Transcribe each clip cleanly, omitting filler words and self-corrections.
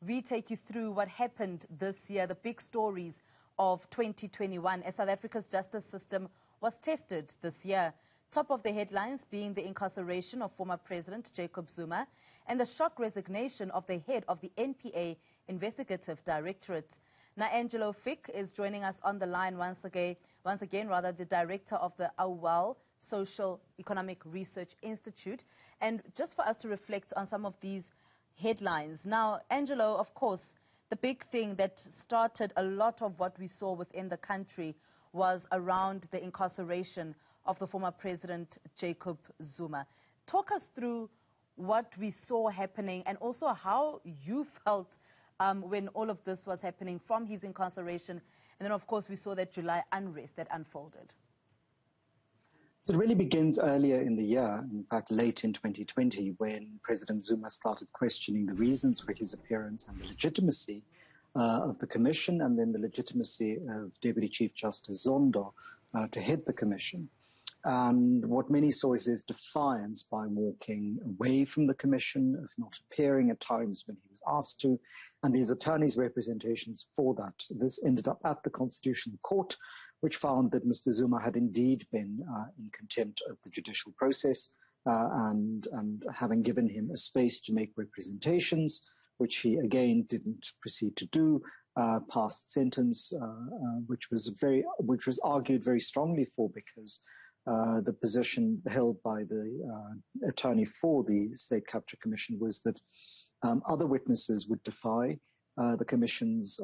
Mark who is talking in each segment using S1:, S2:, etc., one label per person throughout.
S1: we take you through what happened this year, the big stories of 2021, as South Africa's justice system was tested this year. Top of the headlines being the incarceration of former President Jacob Zuma and the shock resignation of the head of the NPA Investigative Directorate. Now, Angelo Fick is joining us on the line once again, the director of the Auwal Socio-Economic Research Institute. And just for us to reflect on some of these headlines. Now, Angelo, of course, the big thing that started a lot of what we saw within the country was around the incarceration of the former President Jacob Zuma. Talk us through what we saw happening and also how you felt when all of this was happening from his incarceration. And then, of course, we saw that July unrest that unfolded.
S2: So it really begins earlier in the year, in fact, late in 2020, when President Zuma started questioning the reasons for his appearance and the legitimacy of the commission, and then the legitimacy of Deputy Chief Justice Zondo to head the commission. And what many saw is his defiance by walking away from the commission, of not appearing at times when he was asked to, and his attorney's representations for that. This ended up at the Constitutional Court, which found that Mr. Zuma had indeed been in contempt of the judicial process and having given him a space to make representations, which he again didn't proceed to do, passed sentence, which was argued very strongly for, because the position held by the attorney for the State Capture Commission was that other witnesses would defy the Commission's,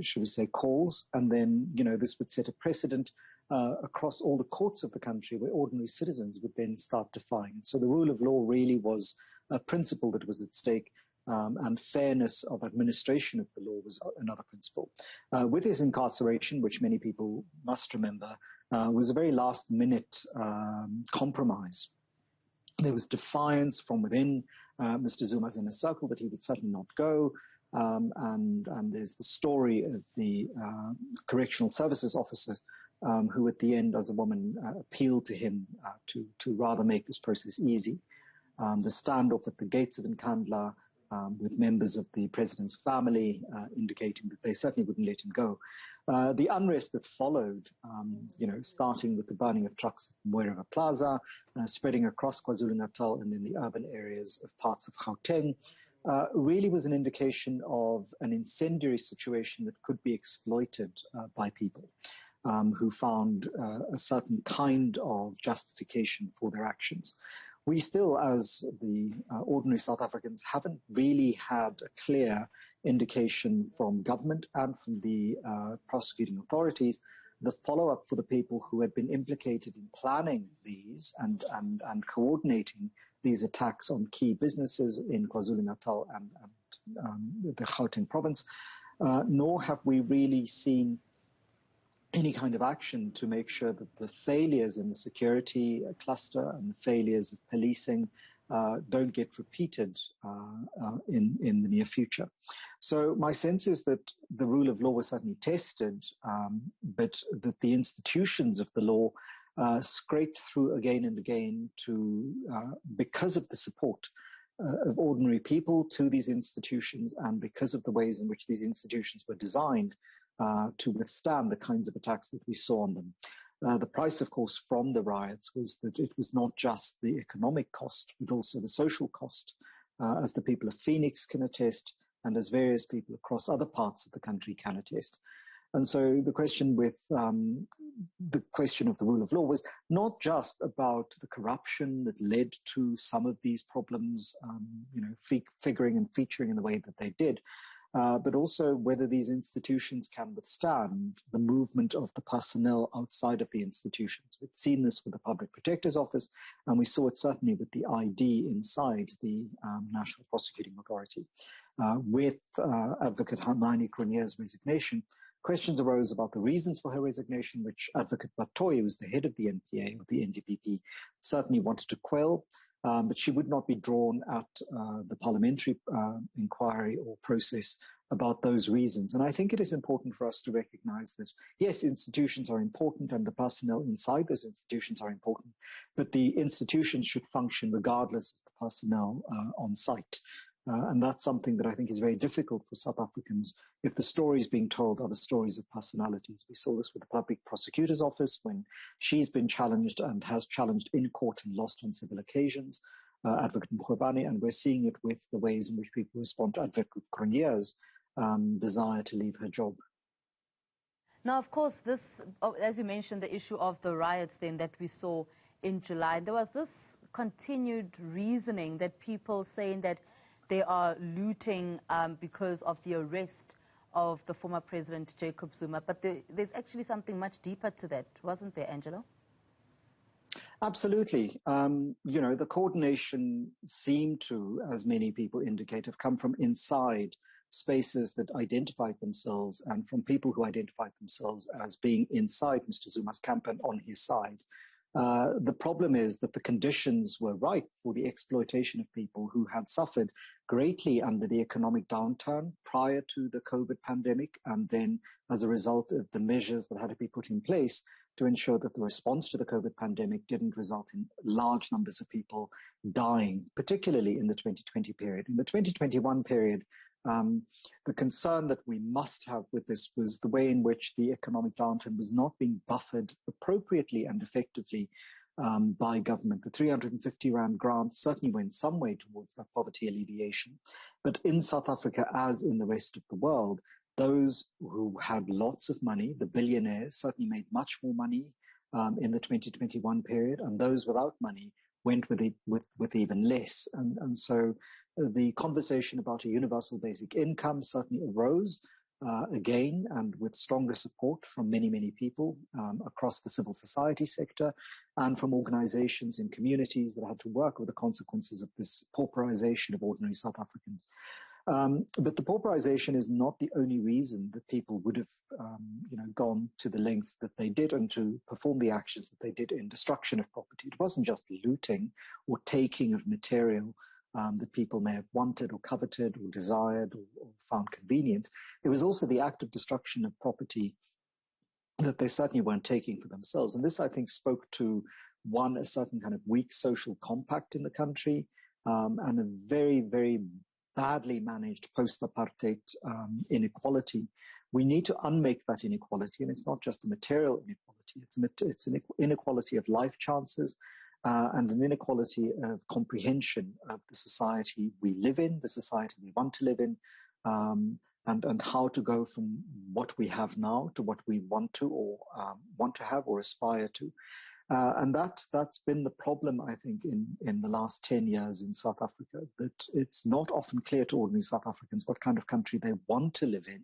S2: should we say, calls, and then, this would set a precedent across all the courts of the country where ordinary citizens would then start defying it. So the rule of law really was a principle that was at stake, and fairness of administration of the law was another principle. With his incarceration, which many people must remember, was a very last-minute compromise. There was defiance from within Mr. Zuma's inner circle that he would certainly not go. And there's the story of the correctional services officers who at the end, as a woman, appealed to him to rather make this process easy. The standoff at the gates of Nkandla with members of the president's family indicating that they certainly wouldn't let him go. The unrest that followed, starting with the burning of trucks at Moereva Plaza, spreading across KwaZulu-Natal and in the urban areas of parts of Gauteng, really was an indication of an incendiary situation that could be exploited by people who found a certain kind of justification for their actions. We still, as the ordinary South Africans, haven't really had a clear indication from government and from the prosecuting authorities the follow-up for the people who had been implicated in planning these and coordinating these attacks on key businesses in KwaZulu-Natal and the Gauteng province, nor have we really seen any kind of action to make sure that the failures in the security cluster and the failures of policing don't get repeated in the near future. So my sense is that the rule of law was certainly tested, but that the institutions of the law scraped through again and again because of the support of ordinary people to these institutions, and because of the ways in which these institutions were designed to withstand the kinds of attacks that we saw on them. The price, of course, from the riots was that it was not just the economic cost, but also the social cost, as the people of Phoenix can attest, and as various people across other parts of the country can attest. And so the question with the question of the rule of law was not just about the corruption that led to some of these problems, figuring and featuring in the way that they did, but also whether these institutions can withstand the movement of the personnel outside of the institutions. We've seen this with the Public Protector's Office, and we saw it certainly with the ID inside the National Prosecuting Authority. With Advocate Hermione Cronje's resignation, questions arose about the reasons for her resignation, which Advocate Batoy, who was the head of the NPA, or the NDPP, certainly wanted to quell. But she would not be drawn at the parliamentary inquiry or process about those reasons. And I think it is important for us to recognize that, yes, institutions are important and the personnel inside those institutions are important, but the institutions should function regardless of the personnel on site. And that's something that I think is very difficult for South Africans if the stories being told are the stories of personalities. We saw this with the Public Prosecutor's Office when she's been challenged and has challenged in court and lost on several occasions, Advocate Mkhwebane, and we're seeing it with the ways in which people respond to Advocate Cronje's desire to leave her job.
S1: Now, of course, this, as you mentioned, the issue of the riots then that we saw in July, there was this continued reasoning that people saying that they are looting because of the arrest of the former president, Jacob Zuma. But there's actually something much deeper to that, wasn't there, Angelo?
S2: Absolutely. You know, the coordination seemed to, as many people indicate, have come from inside spaces that identified themselves and from people who identified themselves as being inside Mr. Zuma's camp and on his side. The problem is that the conditions were ripe for the exploitation of people who had suffered greatly under the economic downturn prior to the COVID pandemic, and then as a result of the measures that had to be put in place to ensure that the response to the COVID pandemic didn't result in large numbers of people dying, particularly in the 2020 period. In the 2021 period, the concern that we must have with this was the way in which the economic downturn was not being buffered appropriately and effectively by government. The 350 Rand grants certainly went some way towards that poverty alleviation. But in South Africa, as in the rest of the world, those who had lots of money, the billionaires, certainly made much more money in the 2021 period, and those without money went with even less. And so the conversation about a universal basic income certainly arose again, and with stronger support from many, many people across the civil society sector and from organizations in communities that had to work with the consequences of this pauperization of ordinary South Africans. But the pauperization is not the only reason that people would have, gone to the lengths that they did and to perform the actions that they did in destruction of property. It wasn't just looting or taking of material that people may have wanted or coveted or desired or found convenient. It was also the act of destruction of property that they certainly weren't taking for themselves. And this, I think, spoke to, one, a certain kind of weak social compact in the country and a very, very badly managed post-apartheid inequality. We need to unmake that inequality, and it's not just a material inequality, it's an inequality of life chances and an inequality of comprehension of the society we live in, the society we want to live in, and how to go from what we have now to what we want to or want to have or aspire to. And that's been the problem, I think, in the last 10 years in South Africa, that it's not often clear to ordinary South Africans what kind of country they want to live in.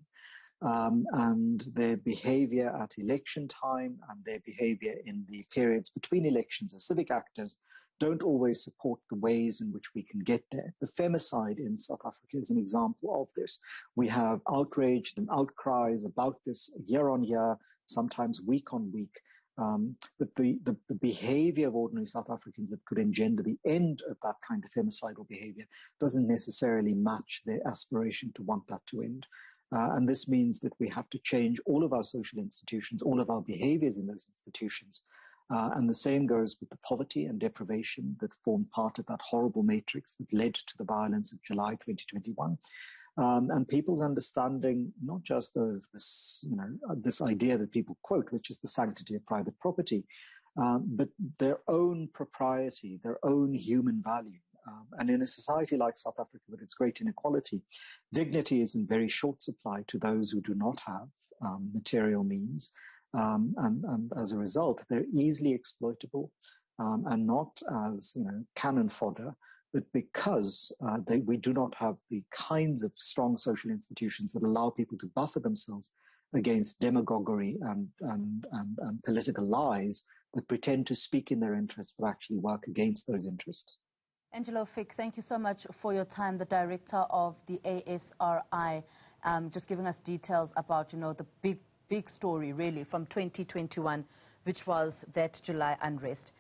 S2: And their behavior at election time and their behavior in the periods between elections as civic actors don't always support the ways in which we can get there. The femicide in South Africa is an example of this. We have outrage and outcries about this year on year, sometimes week on week. But the behavior of ordinary South Africans that could engender the end of that kind of femicidal behavior doesn't necessarily match their aspiration to want that to end. And this means that we have to change all of our social institutions, all of our behaviors in those institutions. And the same goes with the poverty and deprivation that formed part of that horrible matrix that led to the violence of July 2021. And people's understanding, not just of this, this idea that people quote, which is the sanctity of private property, but their own propriety, their own human value. And in a society like South Africa with its great inequality, dignity is in very short supply to those who do not have material means. And as a result, they're easily exploitable and not as cannon fodder, but because we do not have the kinds of strong social institutions that allow people to buffer themselves against demagoguery and political lies that pretend to speak in their interests but actually work against those interests.
S1: Angelo Fick, thank you so much for your time, the director of the ASRI, just giving us details about, the big story, really, from 2021, which was that July unrest.